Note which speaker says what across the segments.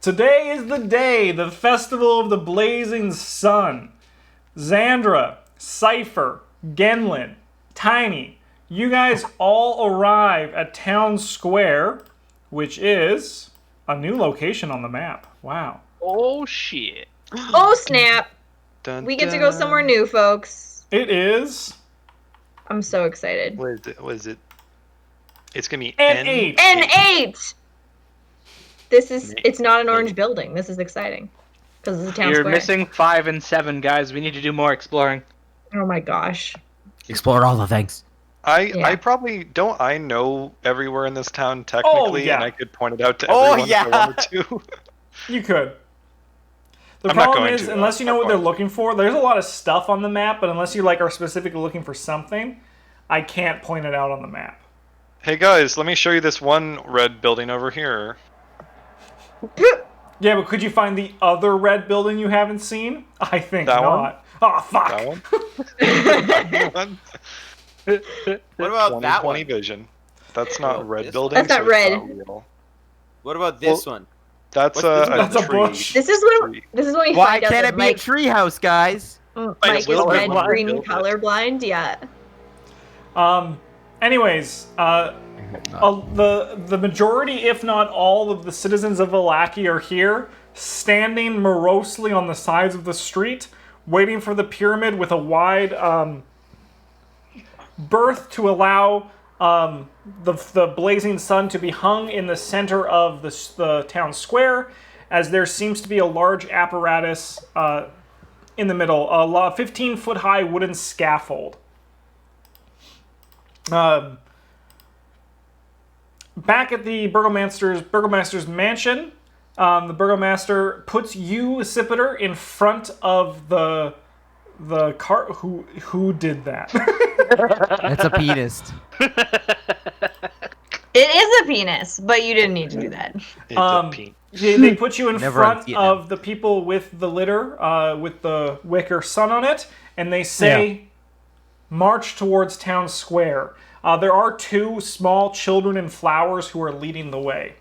Speaker 1: Today is the day, the festival of the blazing sun. Xandra, Cypher, Genlin, Tiny, you guys all arrive at Town Square, which is a new location on the map. Wow.
Speaker 2: Oh, shit.
Speaker 3: Oh, snap.
Speaker 4: Dun,
Speaker 3: We get to go somewhere new, folks.
Speaker 1: It is
Speaker 3: I'm so excited.
Speaker 4: What is it? What is it? It's gonna be
Speaker 1: N8.
Speaker 3: N8! It's not an orange building. This is exciting. Because it's a town
Speaker 2: You're
Speaker 3: square.
Speaker 2: missing 5 and 7, guys. We need to do more exploring.
Speaker 3: Oh my gosh.
Speaker 5: Explore all the things.
Speaker 4: I probably don't. I know everywhere in this town technically,
Speaker 1: yeah.
Speaker 4: and I could point it out to everyone if I wanted to.
Speaker 1: You could. The
Speaker 4: I'm not
Speaker 1: problem
Speaker 4: going
Speaker 1: is,
Speaker 4: to,
Speaker 1: unless you know
Speaker 4: I'm
Speaker 1: what they're
Speaker 4: going
Speaker 1: looking for, there's a lot of stuff on the map, but unless you are specifically looking for something, I can't point it out on the map.
Speaker 4: Hey guys, let me show you this one red building over here.
Speaker 1: Yeah, but could you find the other red building you haven't seen? I think
Speaker 4: That one?
Speaker 1: not. Oh, fuck.
Speaker 4: That one?
Speaker 6: What about that
Speaker 4: 20/20
Speaker 6: one?
Speaker 4: vision. That's not
Speaker 6: Oh,
Speaker 4: red
Speaker 6: this
Speaker 4: building.
Speaker 3: one? That's not
Speaker 4: so it's
Speaker 3: red.
Speaker 4: real.
Speaker 6: What about this one?
Speaker 4: That's
Speaker 6: What's this
Speaker 4: a
Speaker 6: one?
Speaker 1: That's a
Speaker 4: tree.
Speaker 1: bush.
Speaker 3: This is when
Speaker 4: Tree.
Speaker 3: we
Speaker 5: Why
Speaker 3: find out
Speaker 5: can't
Speaker 3: that
Speaker 5: it be a treehouse, guys?
Speaker 3: Mike is
Speaker 4: will be
Speaker 3: red,
Speaker 4: one.
Speaker 3: green,
Speaker 4: Build it.
Speaker 3: colorblind. Yeah.
Speaker 1: Anyways, the majority, if not all, of the citizens of Vallaki are here, standing morosely on the sides of the street, waiting for the pyramid with a wide berth to allow the blazing sun to be hung in the center of the town square, as there seems to be a large apparatus in the middle, a 15-foot high wooden scaffold. Back at the Burgomaster's mansion, the Burgomaster puts you, Sipiter, in front of the cart. Who did that?
Speaker 5: That's a penis.
Speaker 3: It is a penis, but you didn't need to do that.
Speaker 4: It's a pink.
Speaker 1: They put you in
Speaker 5: Never
Speaker 1: front
Speaker 5: unseen
Speaker 1: of the people with the litter, with the wicker sun on it, and they say, march towards Town Square. There are 2 small children in flowers who are leading the way.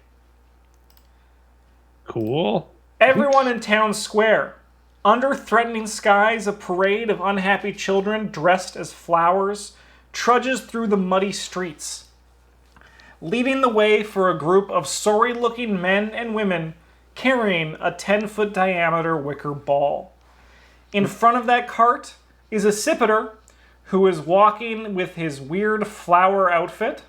Speaker 7: Cool.
Speaker 1: Everyone in Town Square. Under threatening skies, a parade of unhappy children dressed as flowers trudges through the muddy streets, leading the way for a group of sorry-looking men and women carrying a 10-foot diameter wicker ball. In front of that cart is a Sipiter who is walking with his weird flower outfit.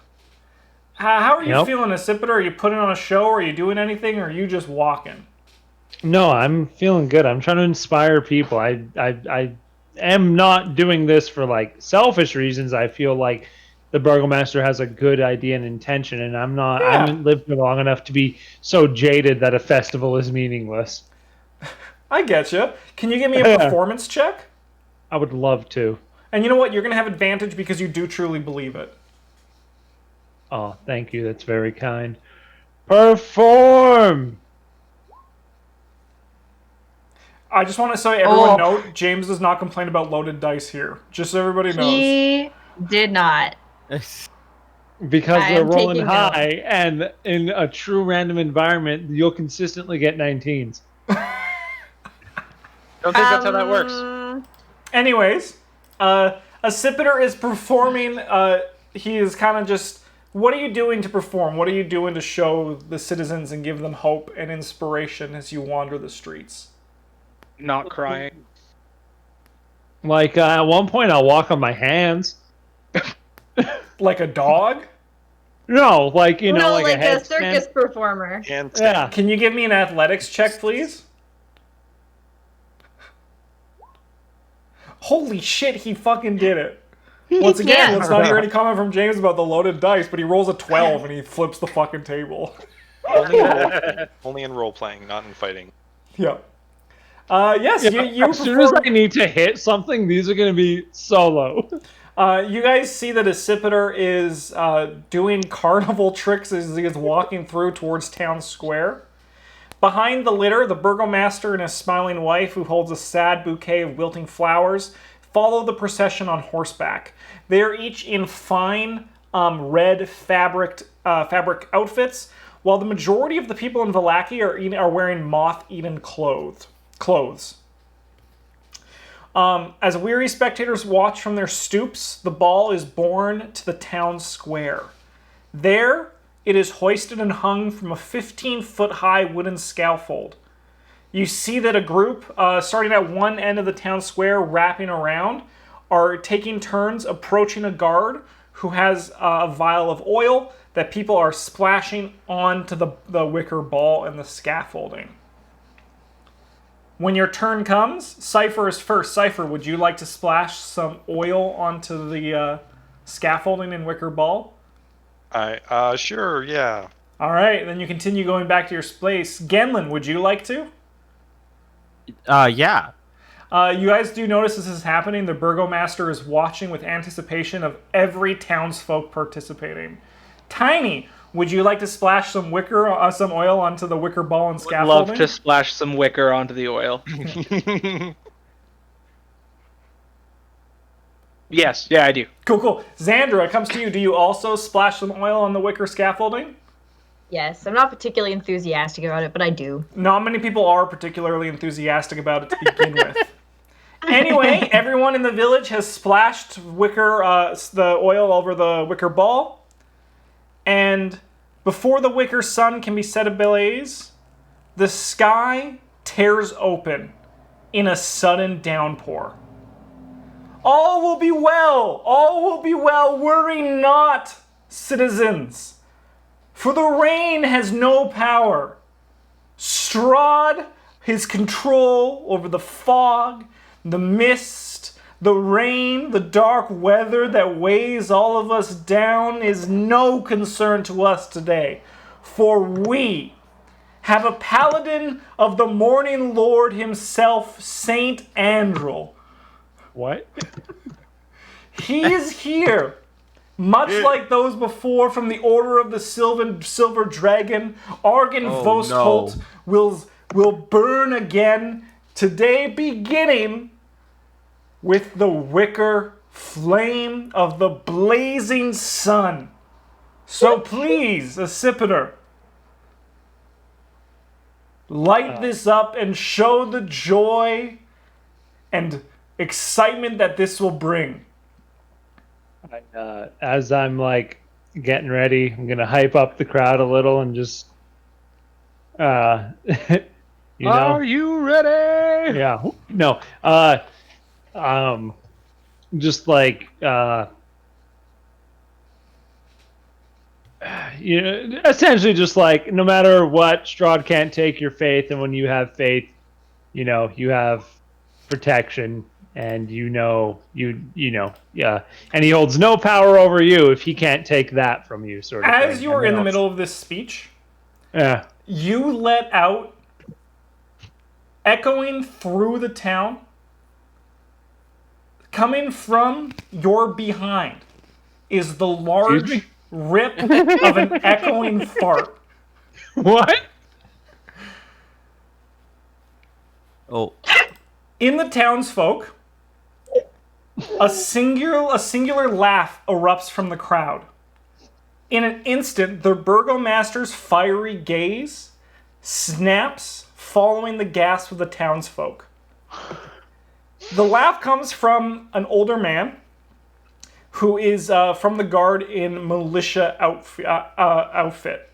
Speaker 1: How are you feeling, Sipiter? Are you putting on a show? Are you doing anything? Or are you just walking?
Speaker 7: No, I'm feeling good. I'm trying to inspire people. I am not doing this for selfish reasons. I feel like the Burgomaster has a good idea and intention, and I'm not. I haven't lived for long enough to be so jaded that a festival is meaningless.
Speaker 1: I get you. Can you give me a performance check?
Speaker 7: I would love to.
Speaker 1: And you know what? You're going to have advantage because you do truly believe it.
Speaker 7: Oh, thank you. That's very kind. Perform!
Speaker 1: I just want to say, everyone note, James does not complain about loaded dice here. Just so everybody knows.
Speaker 3: He did not.
Speaker 7: Because
Speaker 3: I
Speaker 7: we're
Speaker 3: am
Speaker 7: rolling
Speaker 3: taking
Speaker 7: high, and in a true random environment, you'll consistently get 19s.
Speaker 2: Don't think that's how that works.
Speaker 1: Anyways, a Sipiter is performing. He is kind of just... What are you doing to perform? What are you doing to show the citizens and give them hope and inspiration as you wander the streets?
Speaker 2: Not crying.
Speaker 7: At one point, I'll walk on my hands.
Speaker 1: Like a dog?
Speaker 7: No, like a
Speaker 3: a circus
Speaker 7: headstand.
Speaker 3: performer.
Speaker 4: And
Speaker 7: Yeah.
Speaker 1: Can you give me an athletics check, please? Holy shit, he fucking did it. Once again,
Speaker 3: Yeah.
Speaker 1: let's not hear any comment from James about the loaded dice, but he rolls a 12 and he flips the fucking table.
Speaker 4: only in role playing, not in fighting.
Speaker 1: Yeah. Yes, you
Speaker 7: As soon as
Speaker 1: perform...
Speaker 7: I need to hit something, these are going to be solo.
Speaker 1: You guys see that Sipiter is doing carnival tricks as he is walking through towards Town Square. Behind the litter, the Burgomaster and his smiling wife, who holds a sad bouquet of wilting flowers, follow the procession on horseback. They are each in fine red fabric outfits, while the majority of the people in Vallaki are wearing moth-eaten clothes. As weary spectators watch from their stoops, the ball is borne to the town square. There, it is hoisted and hung from a 15-foot-high wooden scaffold. You see that a group, starting at one end of the town square, wrapping around, are taking turns approaching a guard who has a vial of oil that people are splashing onto the wicker ball and the scaffolding. When your turn comes, Cypher is first. Cypher, would you like to splash some oil onto the scaffolding and wicker ball?
Speaker 4: Sure, yeah.
Speaker 1: All right, then you continue going back to your place. Genlin, would you like to?
Speaker 5: Yeah.
Speaker 1: You guys do notice this is happening. The Burgomaster is watching with anticipation of every townsfolk participating. Tiny, would you like to splash some oil onto the wicker ball and scaffolding?
Speaker 2: Love to splash some wicker onto the oil. Yes, yeah, I do.
Speaker 1: Cool. Xandra, it comes to you. Do you also splash some oil on the wicker scaffolding?
Speaker 3: Yes, I'm not particularly enthusiastic about it, but I do.
Speaker 1: Not many people are particularly enthusiastic about it to begin with. Anyway, everyone in the village has splashed the oil over the wicker ball. And before the wicker sun can be set ablaze, the sky tears open in a sudden downpour. All will be well! All will be well! Worry not, citizens! For the rain has no power. Strahd, his control over the fog, the mist, the rain, the dark weather that weighs all of us down is no concern to us today. For we have a paladin of the Morning Lord himself, Saint Andrel.
Speaker 7: What?
Speaker 1: He is here, much like those before from the Order of the Silver Dragon. Argan Vostholt will burn again, today beginning with the wicker flame of the blazing sun. So please, Accipiter, light this up and show the joy and excitement that this will bring.
Speaker 7: As I'm like getting ready, I'm gonna hype up the crowd a little and just, you know.
Speaker 2: Are you ready?
Speaker 7: Yeah. No. Just like, you know, essentially just like, no matter what, Strahd can't take your faith, and when you have faith, you know, you have protection, and you know, yeah, and he holds no power over you if he can't take that from you, sort of
Speaker 1: As
Speaker 7: thing.
Speaker 1: you were in the middle of this speech,
Speaker 7: Yeah.
Speaker 1: you let out, echoing through the town, coming from your behind, is the large rip of an echoing fart.
Speaker 7: What?
Speaker 5: Oh.
Speaker 1: In the townsfolk, a singular laugh erupts from the crowd. In an instant, the Burgomaster's fiery gaze snaps, following the gasp of the townsfolk. The laugh comes from an older man who is from the guard in militia outfit.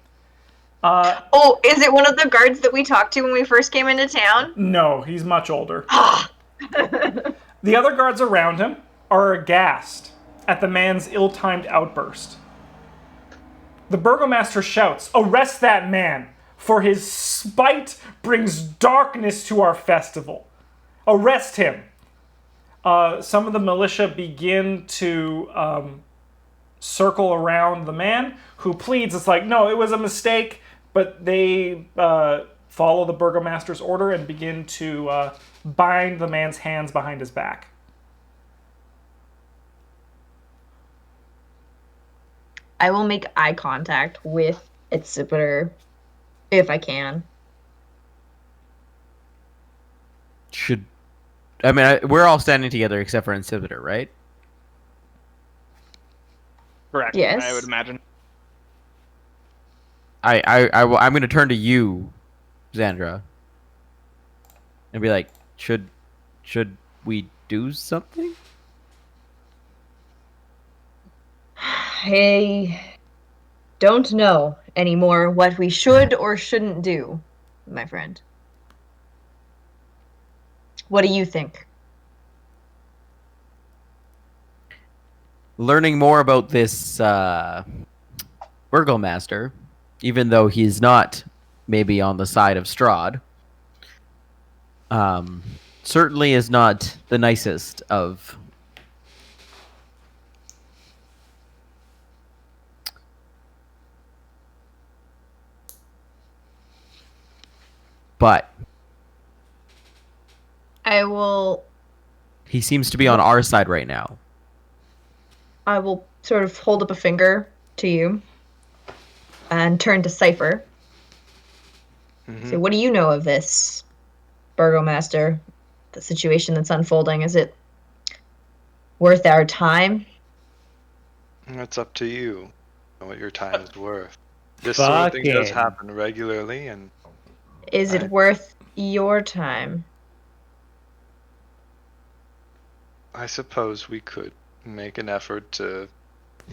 Speaker 3: Oh, is it one of the guards that we talked to when we first came into town?
Speaker 1: No, he's much older. The other guards around him are aghast at the man's ill-timed outburst. The Burgomaster shouts, "Arrest that man, for his spite brings darkness to our festival. Arrest him." Some of the militia begin to circle around the man, who pleads. It's like, no, it was a mistake, but they follow the Burgomaster's order and begin to bind the man's hands behind his back.
Speaker 3: I will make eye contact with Accipiter if I can.
Speaker 5: We're all standing together except for Incipiter, right?
Speaker 2: Correct.
Speaker 3: Yes.
Speaker 2: I would imagine.
Speaker 5: I'm going to turn to you, Xandra, and be like, should we do something?
Speaker 3: I don't know anymore what we should or shouldn't do, my friend. What do you think?
Speaker 5: Learning more about this Burgomaster, even though he's not maybe on the side of Strahd, certainly is not the nicest of. But
Speaker 3: I will
Speaker 5: he seems to be on our side right now.
Speaker 3: sort of hold up a finger to you and turn to Cypher. So what do you know of this, Burgomaster? The situation that's unfolding, is it worth our time?
Speaker 4: It's up to you. What your time is worth. This sort of thing does happen regularly, and
Speaker 3: Is it worth your time?
Speaker 4: I suppose we could make an effort to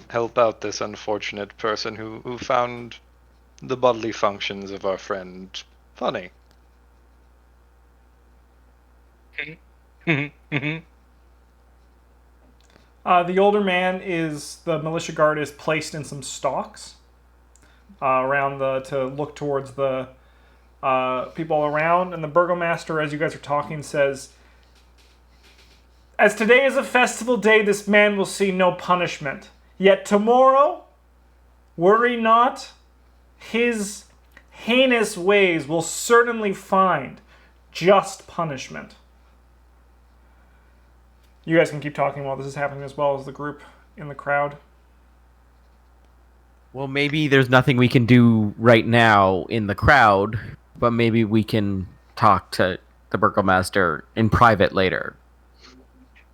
Speaker 4: help out this unfortunate person who found the bodily functions of our friend funny.
Speaker 1: The older man the militia guard is placed in some stalks around to look towards the people around, and the Burgomaster, as you guys are talking, says, "As today is a festival day, this man will see no punishment. Yet tomorrow, worry not, his heinous ways will certainly find just punishment." You guys can keep talking while this is happening, as well as the group in the crowd.
Speaker 5: Well, maybe there's nothing we can do right now in the crowd, but maybe we can talk to the Burgomaster in private later.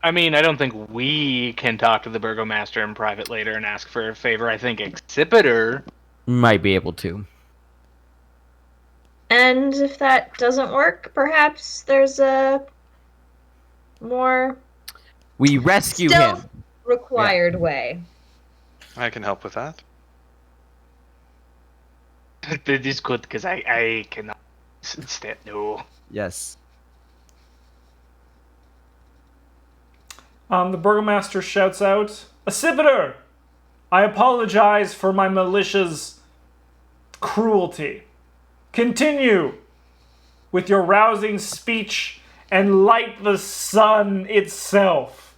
Speaker 2: I mean, I don't think we can talk to the Burgomaster in private later and ask for a favor. I think Excipitor
Speaker 5: might be able to.
Speaker 3: And if that doesn't work, perhaps there's a more
Speaker 5: we rescue him
Speaker 3: required way.
Speaker 4: I can help with that.
Speaker 2: It is good because I cannot stand. No.
Speaker 5: Yes.
Speaker 1: The Burgomaster shouts out, "Accipiter! I apologize for my militia's cruelty. Continue with your rousing speech and light the sun itself."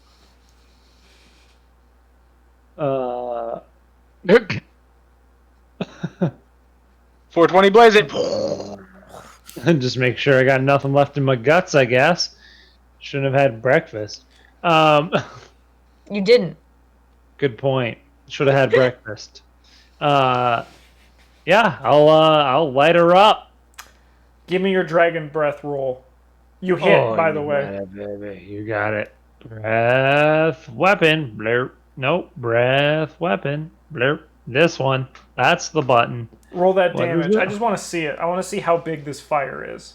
Speaker 2: 420 blaze it.
Speaker 7: Just make sure I got nothing left in my guts, I guess. Shouldn't have had breakfast.
Speaker 3: You didn't.
Speaker 7: Good point. Should have had breakfast. Yeah, I'll light her up.
Speaker 1: Give me your dragon breath roll. You hit, by the way.
Speaker 7: Baby. You got it. Breath weapon. Blurp. Nope. Breath weapon. Blurp. This one. That's the button.
Speaker 1: Roll that
Speaker 7: What
Speaker 1: damage.
Speaker 7: is it?
Speaker 1: I just want to see it. I want to see how big this fire is.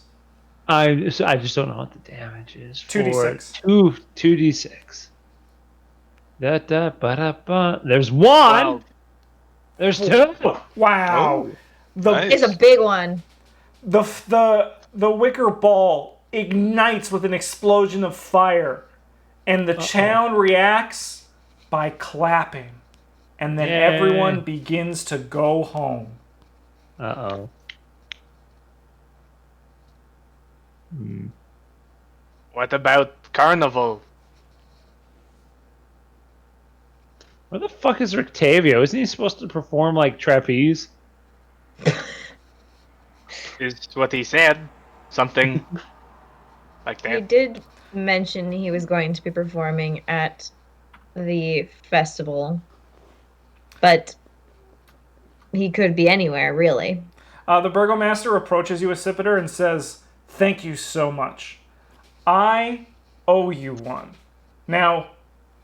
Speaker 7: I just don't know what the damage is.
Speaker 1: 2d6.
Speaker 7: 2d6. There's one.
Speaker 2: Wow.
Speaker 7: There's two.
Speaker 1: Wow.
Speaker 4: Oh,
Speaker 1: The
Speaker 4: nice.
Speaker 3: It's a big one.
Speaker 1: the wicker ball ignites with an explosion of fire, and the town reacts by clapping, and then
Speaker 7: Yay.
Speaker 1: everyone begins to go home.
Speaker 7: Uh-oh.
Speaker 2: What about Carnival?
Speaker 7: Where the fuck is Rictavio? Isn't he supposed to perform like trapeze?
Speaker 2: Is what he said. Something like
Speaker 3: He
Speaker 2: that.
Speaker 3: did mention he was going to be performing at the festival, but he could be anywhere, really.
Speaker 1: The Burgomaster approaches you, Accipiter, and says, "Thank you so much. I owe you one. Now,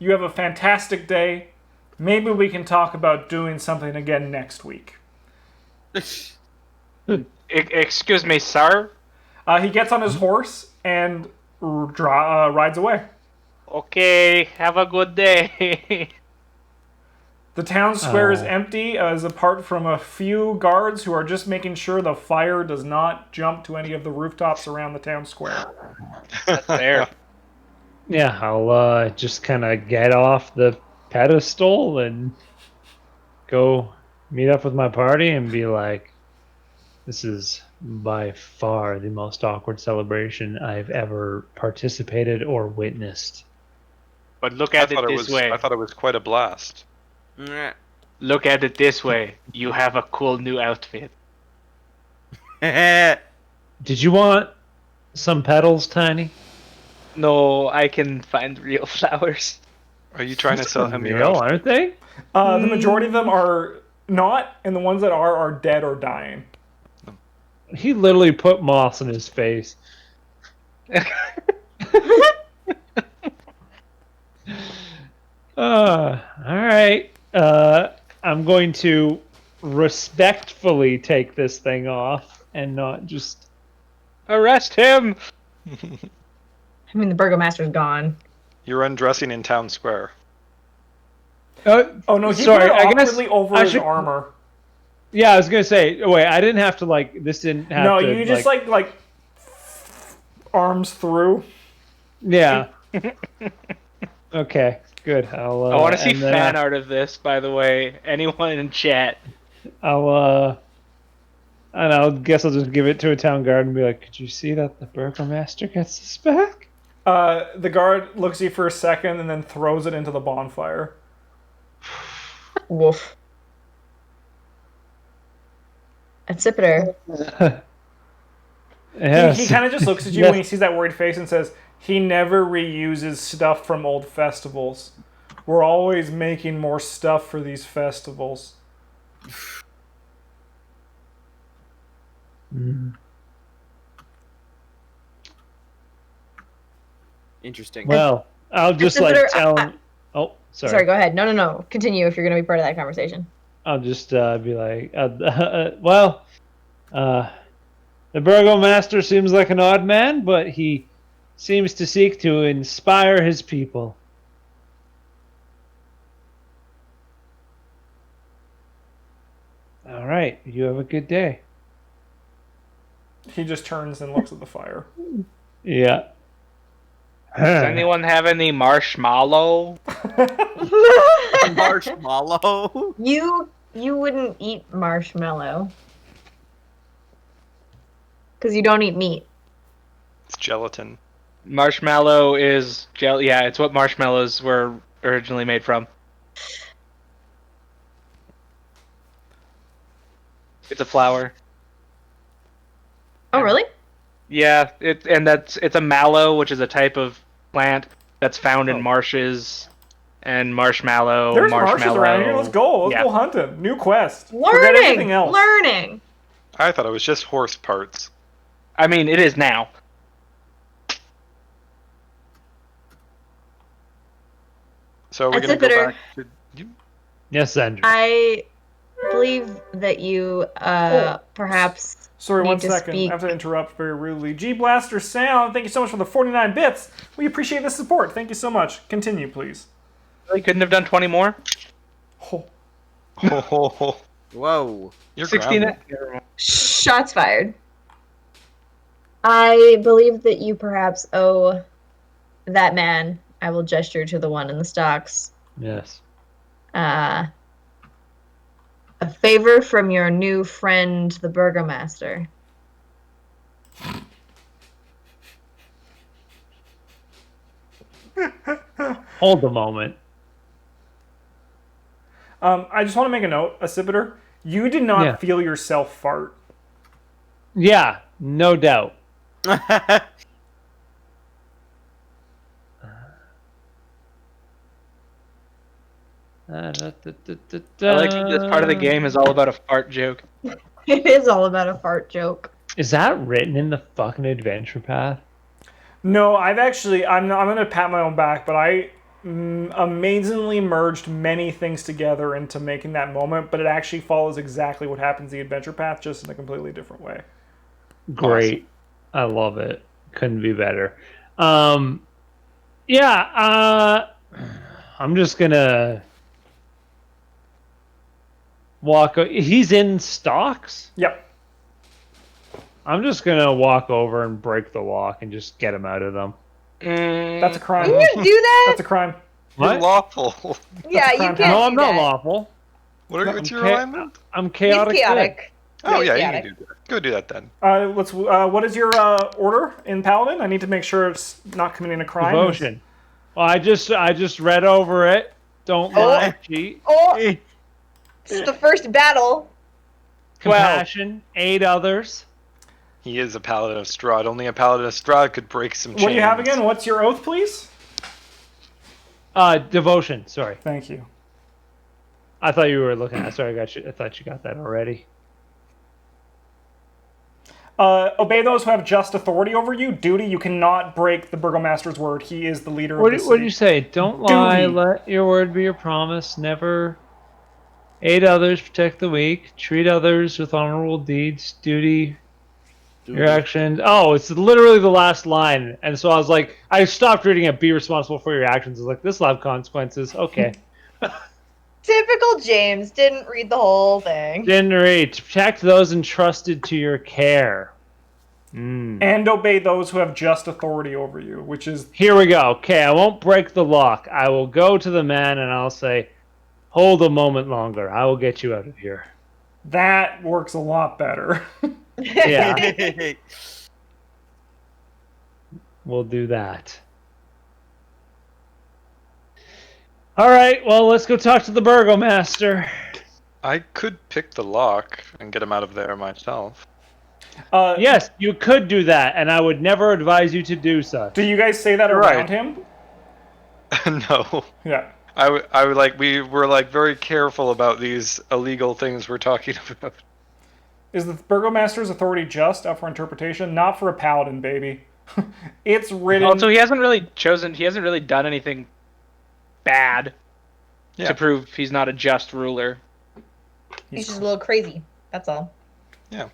Speaker 1: you have a fantastic day. Maybe we can talk about doing something again next week."
Speaker 2: Excuse me, sir.
Speaker 1: He gets on his horse and rides away.
Speaker 2: Okay, have a good day.
Speaker 1: The town square is
Speaker 7: Oh.
Speaker 1: empty, as apart from a few guards who are just making sure the fire does not jump to any of the rooftops around the town square.
Speaker 2: That's fair.
Speaker 7: Yeah, I'll just kind of get off the pedestal and go meet up with my party and be like, this is by far the most awkward celebration I've ever participated or witnessed.
Speaker 2: But look at it this way.
Speaker 4: I thought it was quite a blast.
Speaker 6: Mwah.
Speaker 2: Look at it this way. You have a cool new outfit.
Speaker 7: Did you want some petals, Tiny?
Speaker 2: No, I can find real flowers.
Speaker 4: Are you trying to sell him your
Speaker 7: Real,
Speaker 4: outfit?
Speaker 7: aren't they?
Speaker 1: The majority of them are not, and the ones that are dead or dying.
Speaker 7: He literally put moss in his face. All right. I'm going to respectfully take this thing off and not just.
Speaker 2: Arrest him!
Speaker 3: I mean, the burgomaster's gone.
Speaker 4: You're undressing in town square.
Speaker 1: Oh no, he
Speaker 7: Sorry,
Speaker 1: put it
Speaker 7: I guess
Speaker 1: awkwardly over
Speaker 7: I
Speaker 1: his
Speaker 7: should-
Speaker 1: armor.
Speaker 7: Yeah, I was gonna say. Wait, I didn't have to like. This didn't have
Speaker 1: No,
Speaker 7: to.
Speaker 1: you just like arms through.
Speaker 7: Yeah. Okay. Good.
Speaker 2: I want to see
Speaker 7: and then
Speaker 2: fan art of this, by the way. Anyone in chat?
Speaker 7: I'll and I guess I'll just give it to a town guard and be like, "Could you see that the burgomaster gets this back?"
Speaker 1: The guard looks at you for a second and then throws it into the bonfire.
Speaker 3: Woof. Accipiter.
Speaker 7: Yes.
Speaker 1: He kind of just looks at you
Speaker 7: Yes.
Speaker 1: when he sees that worried face and says, he never reuses stuff from old festivals. We're always making more stuff for these festivals.
Speaker 6: Interesting.
Speaker 7: Well, I'll just like
Speaker 3: Accipiter,
Speaker 7: tell him. Oh, sorry.
Speaker 3: Sorry, go ahead. No. Continue if you're going to be part of that conversation.
Speaker 7: I'll just be like, well, the burgomaster seems like an odd man, but he seems to seek to inspire his people. All right, you have a good day.
Speaker 1: He just turns and looks at the fire.
Speaker 7: Yeah.
Speaker 2: Does anyone have any marshmallow?
Speaker 6: Marshmallow.
Speaker 3: You wouldn't eat marshmallow. Because you don't eat meat.
Speaker 4: It's gelatin.
Speaker 2: Marshmallow is gel. Yeah, it's what marshmallows were originally made from. It's a flower.
Speaker 3: Oh, really?
Speaker 2: Yeah, it's a mallow, which is a type of plant that's found in marshes, and marshmallow.
Speaker 1: There's marshes around here. Let's go. Let's go hunting. New quest. Forget everything else.
Speaker 3: Learning!
Speaker 4: I thought it was just horse parts.
Speaker 2: I mean, it is now.
Speaker 4: So we're gonna go
Speaker 3: Accipiter.
Speaker 4: back to you.
Speaker 7: Yes, Andrew.
Speaker 3: I believe that you perhaps
Speaker 1: Sorry,
Speaker 3: need
Speaker 1: one
Speaker 3: to
Speaker 1: second.
Speaker 3: speak.
Speaker 1: I have to interrupt very rudely. G Blaster Sound, thank you so much for the 49 bits. We appreciate the support. Thank you so much. Continue, please.
Speaker 2: Really couldn't have done 20 more.
Speaker 1: Oh.
Speaker 6: Whoa.
Speaker 4: You're
Speaker 2: 16.
Speaker 4: grounded.
Speaker 3: Shots fired. I believe that you perhaps owe that man, I will gesture to the one in the stocks,
Speaker 7: Yes.
Speaker 3: a favor from your new friend, the burgomaster.
Speaker 7: Hold a moment.
Speaker 1: I just want to make a note, Accipiter. You did not
Speaker 7: Yeah.
Speaker 1: feel yourself fart.
Speaker 7: Yeah, no doubt.
Speaker 2: I like that this part of the game is all about a fart joke.
Speaker 3: It is all about a fart joke.
Speaker 7: Is that written in the fucking adventure path?
Speaker 1: No, I'm going to pat my own back, but amazingly merged many things together into making that moment, but it actually follows exactly what happens in the adventure path, just in a completely different way.
Speaker 7: Great. I love it. Couldn't be better. I'm just gonna walk. He's in stocks.
Speaker 1: Yep.
Speaker 7: I'm just gonna walk over and break the lock and just get him out of them.
Speaker 1: That's a crime.
Speaker 3: You can do that?
Speaker 1: That's a crime.
Speaker 4: You're
Speaker 7: What?
Speaker 4: lawful.
Speaker 3: Yeah, you
Speaker 1: crime.
Speaker 3: can't
Speaker 7: No,
Speaker 3: do
Speaker 7: I'm not
Speaker 3: that.
Speaker 7: lawful.
Speaker 4: What's your alignment?
Speaker 7: I'm
Speaker 3: He's
Speaker 7: chaotic.
Speaker 3: chaotic.
Speaker 4: Oh
Speaker 3: He's
Speaker 4: yeah,
Speaker 3: chaotic.
Speaker 4: you can do that. Go do that then.
Speaker 1: What is your order in Paladin? I need to make sure it's not committing a crime.
Speaker 7: Devotion. Well, I just read over it. Don't lie, cheat.
Speaker 3: Oh, it's the first battle.
Speaker 7: Compassion, aid others.
Speaker 4: He is a paladin of Strahd. Only a paladin of Strahd could break some chains.
Speaker 1: What do you have again? What's your oath, please?
Speaker 7: Devotion. Sorry,
Speaker 1: Thank you.
Speaker 7: I thought you were looking at. Sorry, I got you. I thought you got that already.
Speaker 1: Obey those who have just authority over you. Duty, you cannot break the Burgomaster's word. He is the leader
Speaker 7: What
Speaker 1: of the
Speaker 7: do you
Speaker 1: city.
Speaker 7: say? Don't lie.
Speaker 1: Duty.
Speaker 7: Let your word be your promise. Never aid others. Protect the weak. Treat others with honorable deeds. Duty. Your actions. Oh, it's literally the last line. And so I was like, I stopped reading it. Be responsible for your actions. I was like, this will have consequences. Okay.
Speaker 3: Typical James didn't read the whole thing.
Speaker 7: Didn't read. Protect those entrusted to your care.
Speaker 1: And obey those who have just authority over you, which is
Speaker 7: Here we go. Okay, I won't break the lock. I will go to the man and I'll say, hold a moment longer. I will get you out of here.
Speaker 1: that works a lot better.
Speaker 7: Yeah, we'll do that. All right, well, let's go talk to the Burgomaster.
Speaker 4: I could pick the lock and get him out of there myself.
Speaker 7: Yes, you could do that, and I would never advise you to do such.
Speaker 1: Do you guys say that
Speaker 4: You're
Speaker 1: around
Speaker 4: right.
Speaker 1: him?
Speaker 4: No.
Speaker 1: Yeah.
Speaker 4: I would like, we were like very careful about these illegal things we're talking about.
Speaker 1: Is the Burgomaster's authority just up for interpretation? Not for a paladin, baby. It's written.
Speaker 2: Also, he hasn't really done anything bad
Speaker 4: Yeah.
Speaker 2: to prove he's not a just ruler.
Speaker 3: He's just a little crazy. That's all.
Speaker 4: Yeah.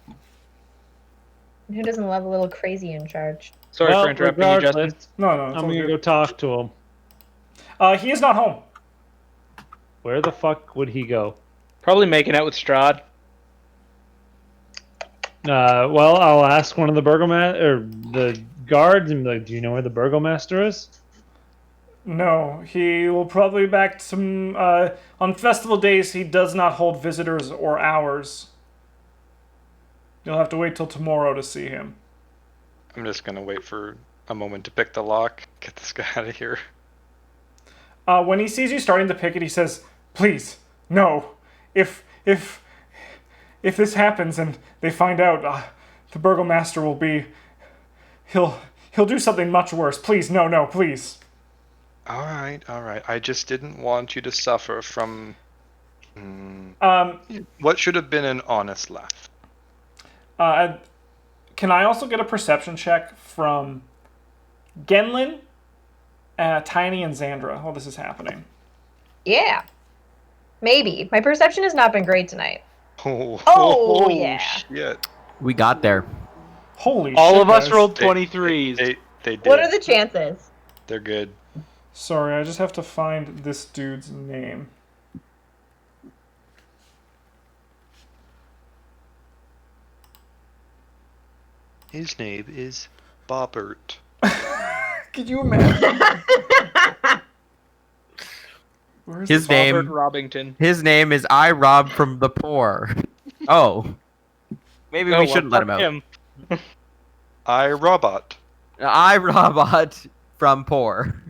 Speaker 3: And who doesn't love a little crazy in charge?
Speaker 2: Sorry
Speaker 7: Well,
Speaker 2: for interrupting you, Justin.
Speaker 7: regardless,
Speaker 1: No, it's
Speaker 7: I'm
Speaker 1: all
Speaker 7: going to
Speaker 1: good.
Speaker 7: go talk to him.
Speaker 1: He is not home.
Speaker 7: Where the fuck would he go?
Speaker 2: Probably making out with Strahd.
Speaker 7: Well, I'll ask one of the Burgomaster or the guards and be like, do you know where the Burgomaster is?
Speaker 1: No, he will probably be back some. On festival days, he does not hold visitors or hours. You'll have to wait till tomorrow to see him.
Speaker 4: I'm just gonna wait for a moment to pick the lock, get this guy out of here.
Speaker 1: When he sees you starting to pick it, he says, "Please, no. If this happens and they find out, the Burgomaster will be. He'll do something much worse. Please, no, please."
Speaker 4: All right. I just didn't want you to suffer from what should have been an honest laugh.
Speaker 1: Can I also get a perception check from Genlin, Tiny, and Xandra while this is happening?
Speaker 3: Yeah. Maybe. My perception has not been great tonight.
Speaker 4: Oh,
Speaker 3: yeah.
Speaker 4: Shit.
Speaker 5: We got there.
Speaker 1: Holy
Speaker 2: All
Speaker 1: shit,
Speaker 2: of us
Speaker 1: guys.
Speaker 2: rolled 23s.
Speaker 4: They did.
Speaker 3: What are the chances?
Speaker 4: They're good.
Speaker 1: Sorry, I just have to find this dude's name.
Speaker 4: His name is Bobbert.
Speaker 1: Could you imagine? Where's
Speaker 5: His
Speaker 2: Robert
Speaker 5: name.
Speaker 2: Robbington.
Speaker 5: His name is I Rob from the Poor. Oh, maybe we shouldn't let him out.
Speaker 4: I Robot.
Speaker 5: I Robot from Poor.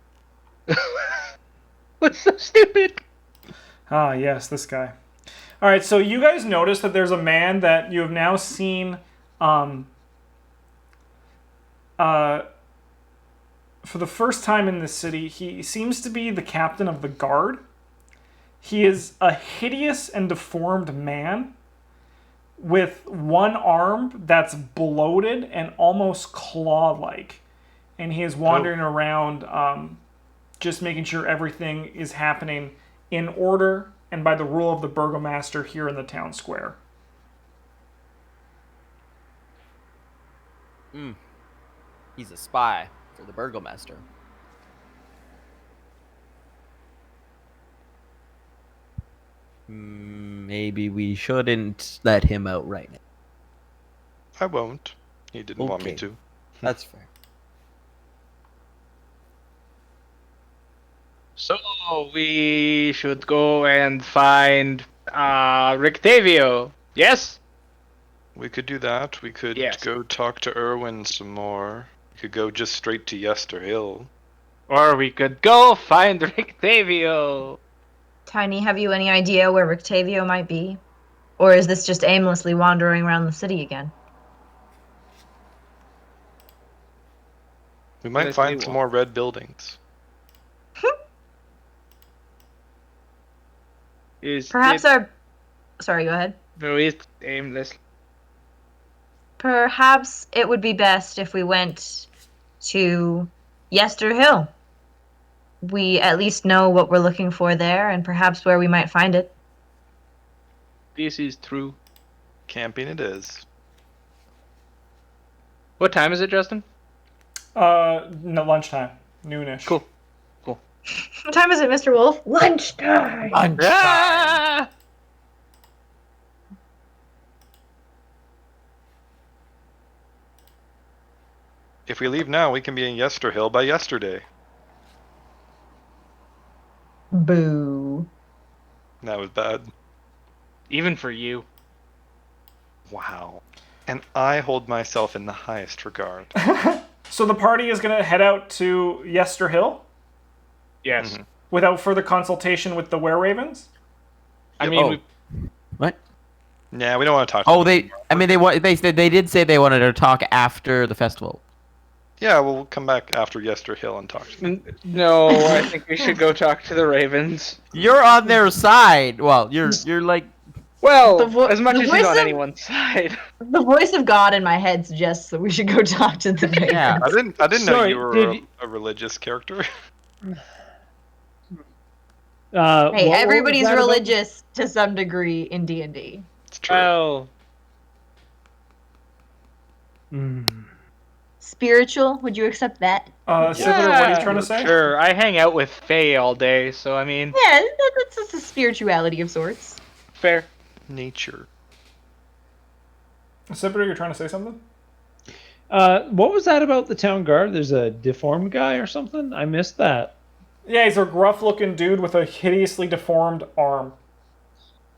Speaker 2: What's so stupid?
Speaker 1: Ah, yes, this guy. All right, so you guys notice that there's a man that you have now seen for the first time in this city. He seems to be the captain of the guard. He is a hideous and deformed man with one arm that's bloated and almost claw-like. And he is wandering around just making sure everything is happening in order and by the rule of the burgomaster here in the town square.
Speaker 5: He's a spy for the burgomaster. Maybe we shouldn't let him out right now.
Speaker 4: I won't. He didn't want me
Speaker 5: Okay.
Speaker 4: to.
Speaker 5: That's fair.
Speaker 2: So we should go and find Rictavio. Yes?
Speaker 4: We could do that. We could
Speaker 2: Yes.
Speaker 4: go talk to Erwin some more. We could go just straight to Yester Hill.
Speaker 2: Or we could go find Rictavio.
Speaker 3: Tiny, have you any idea where Rictavio might be? Or is this just aimlessly wandering around the city again?
Speaker 4: We might
Speaker 2: Yes,
Speaker 4: find
Speaker 2: we
Speaker 4: some
Speaker 2: will.
Speaker 4: more red buildings.
Speaker 3: Perhaps our... Sorry, go ahead.
Speaker 2: No, it's aimless.
Speaker 3: Perhaps it would be best if we went to Yester Hill. We at least know what we're looking for there and perhaps where we might find it.
Speaker 2: This is true.
Speaker 4: Camping it is.
Speaker 2: What time is it, Justin?
Speaker 1: No, lunchtime. Noonish.
Speaker 2: Cool.
Speaker 3: What time is it, Mr. Wolf? Lunchtime!
Speaker 2: Ah!
Speaker 4: If we leave now, we can be in Yester Hill by yesterday.
Speaker 3: Boo.
Speaker 4: That was bad.
Speaker 2: Even for you.
Speaker 4: Wow. And I hold myself in the highest regard.
Speaker 1: So the party is going to head out to Yester Hill
Speaker 2: Yes.
Speaker 4: Mhm.
Speaker 1: without further consultation with the Were-Ravens?
Speaker 2: I mean,
Speaker 5: Oh.
Speaker 2: we,
Speaker 5: What?
Speaker 4: Yeah, we don't want to talk to
Speaker 5: Oh,
Speaker 4: them.
Speaker 5: they did say they wanted to talk after the festival.
Speaker 4: Yeah, well, we'll come back after Yester Hill and talk to them.
Speaker 2: no, I think we should go talk to the Ravens.
Speaker 5: You're on their side. Well, you're like
Speaker 2: Well,
Speaker 3: The
Speaker 2: as much
Speaker 3: the
Speaker 2: as
Speaker 3: voice
Speaker 2: he's on
Speaker 3: of-
Speaker 2: anyone's side.
Speaker 3: The voice of God in my head suggests that we should go talk to the Ravens.
Speaker 5: Yeah.
Speaker 4: I didn't know
Speaker 7: Sorry,
Speaker 4: you were
Speaker 7: did
Speaker 4: a religious character.
Speaker 3: Hey,
Speaker 7: what
Speaker 3: everybody's
Speaker 7: was that about?
Speaker 3: religious to some degree in D&D.
Speaker 4: It's true.
Speaker 2: Well,
Speaker 3: Spiritual, would you accept that?
Speaker 1: Siviter, what are you trying to say?
Speaker 2: Sure, I hang out with Faye all day, so I mean,
Speaker 3: Yeah, that's a spirituality of sorts.
Speaker 2: fair.
Speaker 4: Nature.
Speaker 1: Siviter, you're trying to say something?
Speaker 7: What was that about the town guard? There's a deformed guy or something? I missed that.
Speaker 1: Yeah, he's a gruff-looking dude with a hideously deformed arm.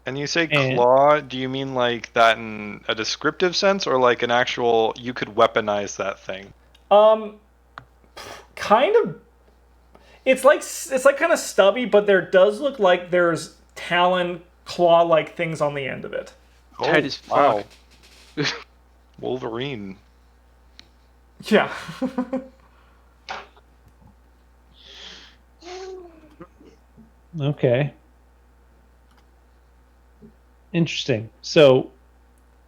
Speaker 4: And you say
Speaker 7: And-
Speaker 4: claw, do you mean like that in a descriptive sense or like an actual, you could weaponize that thing?
Speaker 1: Kind of. It's like kind of stubby, but there does look like there's talon, claw-like things on the end of it.
Speaker 2: Tight as
Speaker 4: wow.
Speaker 2: fuck.
Speaker 4: Wolverine.
Speaker 1: Yeah.
Speaker 7: Okay. Interesting. So,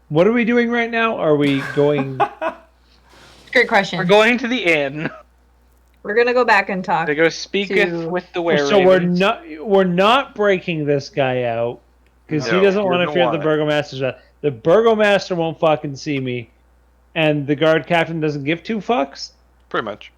Speaker 7: what are we doing right now? Are we going...
Speaker 3: Great question.
Speaker 2: We're going to the inn
Speaker 3: We're gonna go back and talk.
Speaker 2: to go speak
Speaker 3: To-
Speaker 2: with the Were
Speaker 7: So
Speaker 2: Ravens.
Speaker 7: we're not breaking this guy out because he
Speaker 4: No,
Speaker 7: doesn't
Speaker 4: he
Speaker 7: want to
Speaker 4: doesn't
Speaker 7: fear
Speaker 4: want
Speaker 7: the
Speaker 4: it.
Speaker 7: burgomaster's wrath. The burgomaster won't fucking see me, and the guard captain doesn't give two fucks.
Speaker 4: Pretty much.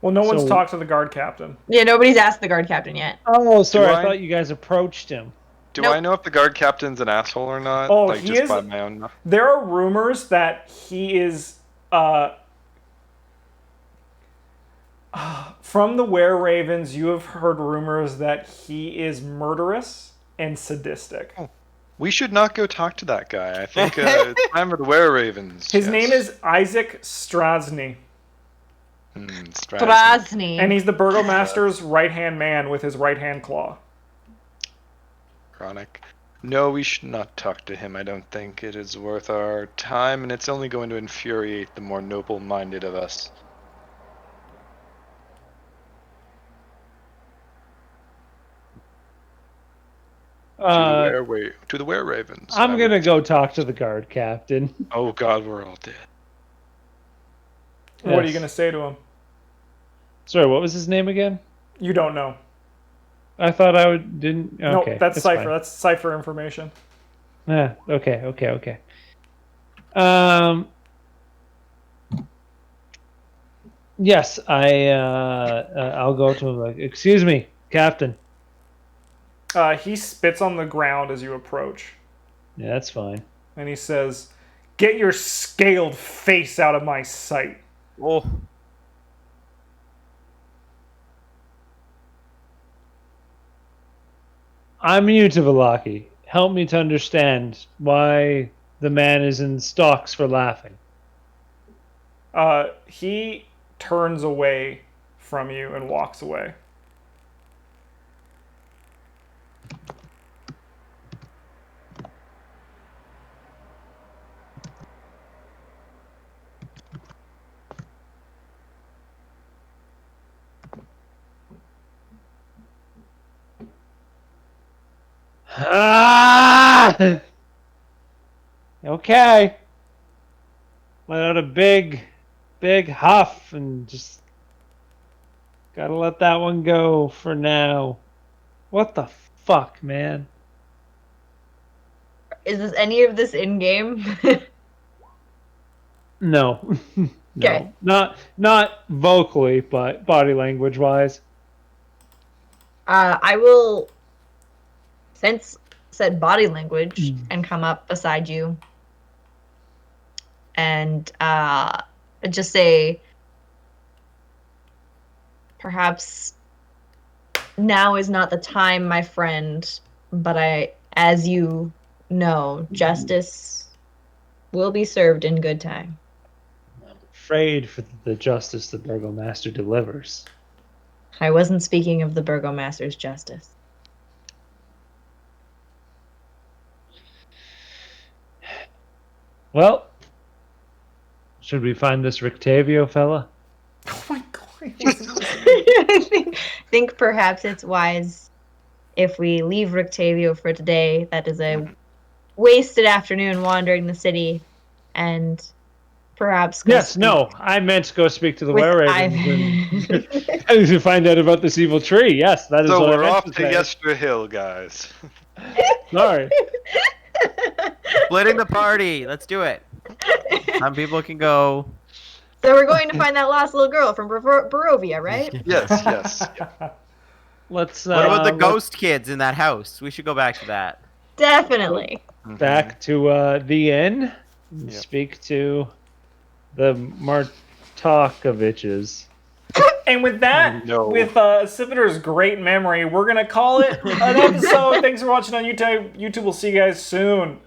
Speaker 1: Well, no one's
Speaker 7: So-
Speaker 1: talked to the guard captain.
Speaker 3: Yeah, nobody's asked the guard captain yet.
Speaker 7: Oh, sorry, I
Speaker 4: I-
Speaker 7: thought you guys approached him.
Speaker 4: Do
Speaker 3: Nope.
Speaker 4: I know if the guard captain's an asshole or not?
Speaker 1: Oh,
Speaker 4: like
Speaker 1: he
Speaker 4: just
Speaker 1: is-
Speaker 4: by my own.
Speaker 1: There are rumors that he is from the Were-Ravens, you have heard rumors that he is murderous and sadistic.
Speaker 4: We should not go talk to that guy. I think it's time for the Were-Ravens.
Speaker 1: His name is Isaac Strasny,
Speaker 3: Strasny.
Speaker 1: and he's the burgomaster's right-hand man with his right-hand claw.
Speaker 4: Chronic. No, we should not talk to him. I don't think it is worth our time, and it's only going to infuriate the more noble-minded of us. To the Were-Ravens.
Speaker 7: I'm gonna go talk to the guard captain.
Speaker 4: Oh God, we're all dead.
Speaker 1: What are you
Speaker 7: Yes.
Speaker 1: going to say to him?
Speaker 7: Sorry, what was his name again?
Speaker 1: You don't know.
Speaker 7: I thought I didn't. Okay,
Speaker 1: No, that's Cypher.
Speaker 7: fine.
Speaker 1: That's Cypher information.
Speaker 7: Yeah. Okay. Yes, I'll go to him like, excuse me, Captain.
Speaker 1: He spits on the ground as you approach,
Speaker 7: Yeah, that's fine.
Speaker 1: and he says, "Get your scaled face out of my sight."
Speaker 6: Oh.
Speaker 7: I'm new to Valaki. Help me to understand why the man is in stocks for laughing.
Speaker 1: He turns away from you and walks away.
Speaker 7: Ah! Okay. Let out a big huff and just gotta let that one go for now. What the fuck, man?
Speaker 3: Is this any of this in game?
Speaker 7: No. No.
Speaker 3: Okay.
Speaker 7: Not vocally, but body language wise.
Speaker 3: I will sense said body language and come up beside you and just say, perhaps now is not the time, my friend, but as you know, justice will be served in good time.
Speaker 7: I'm afraid for the justice the Burgomaster delivers.
Speaker 3: I wasn't speaking of the Burgomaster's justice.
Speaker 7: Well, should we find this Rictavio fella?
Speaker 1: Oh my god.
Speaker 3: I think perhaps it's wise if we leave Rictavio for today. That is a wasted afternoon wandering the city, and perhaps go
Speaker 7: Yes,
Speaker 3: speak
Speaker 7: no, I meant to go speak to the
Speaker 3: with
Speaker 7: Were-Ravens
Speaker 3: Ivan.
Speaker 7: and to find out about this evil tree. Yes, that is
Speaker 4: So
Speaker 7: what I
Speaker 4: we're
Speaker 7: meant
Speaker 4: off
Speaker 7: to
Speaker 4: to
Speaker 7: say.
Speaker 4: Yester Hill, guys.
Speaker 7: Sorry.
Speaker 5: Splitting the party. Let's do it. Some people can go.
Speaker 3: So we're going to find that lost little girl from Barovia, right?
Speaker 4: Yes.
Speaker 7: Let's.
Speaker 5: What about the
Speaker 7: let's
Speaker 5: ghost kids in that house? We should go back to that.
Speaker 3: Definitely.
Speaker 7: back to the inn and
Speaker 4: Yep.
Speaker 7: speak to the Martokoviches.
Speaker 1: And with that,
Speaker 4: No.
Speaker 1: with Sipiter's great memory, we're going to call it an episode. Thanks for watching on YouTube. YouTube will see you guys soon.